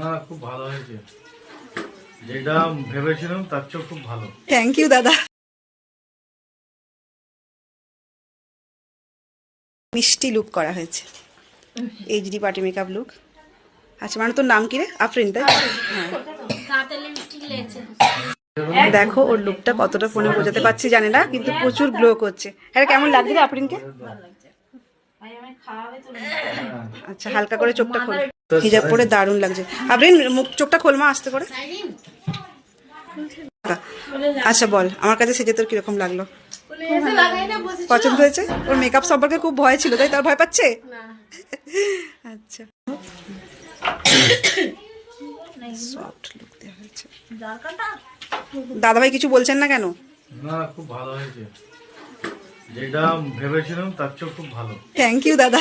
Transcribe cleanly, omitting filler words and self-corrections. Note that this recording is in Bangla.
না, খুব ভালো হয়েছে। যেটা ভেবেছিলাম তার চেয়ে খুব ভালো। থ্যাংক ইউ দাদা। মিষ্টি লুক করা হয়েছে, এইচডি পার্টি মেকআপ লুক। আচ্ছা, মানে তোর নাম কি রে? আফরিন, তাই? হ্যাঁ, দেখো ওর লুকটা কতটা ফোনে বোঝাতে পারছি জানি না, কিন্তু প্রচুর গ্লো করছে। হ্যাঁ, কেমন লাগছে রে আফরিনকে? আচ্ছা, হালকা করে চোখটা খোল। হিজাব পরে দারুণ লাগছে। আফরিন, মুখ চোখটা খোল মা, আস্তে করে। আচ্ছা বল, আমার কাছে সেজে তোর কিরকম লাগলো? পছন্দ হয়েছে? ওর মেকআপ সম্পর্কে খুব ভয় ছিল, তাই? তার ভয় পাচ্ছে? আচ্ছা, সফট লুক দেওয়া হয়েছে। দাদাভাই কিছু বলছেন না কেন? না, খুব ভালো হয়েছে। যেটা ভেবেছিলাম তার চেয়ে খুব ভালো। থ্যাংক ইউ দাদা।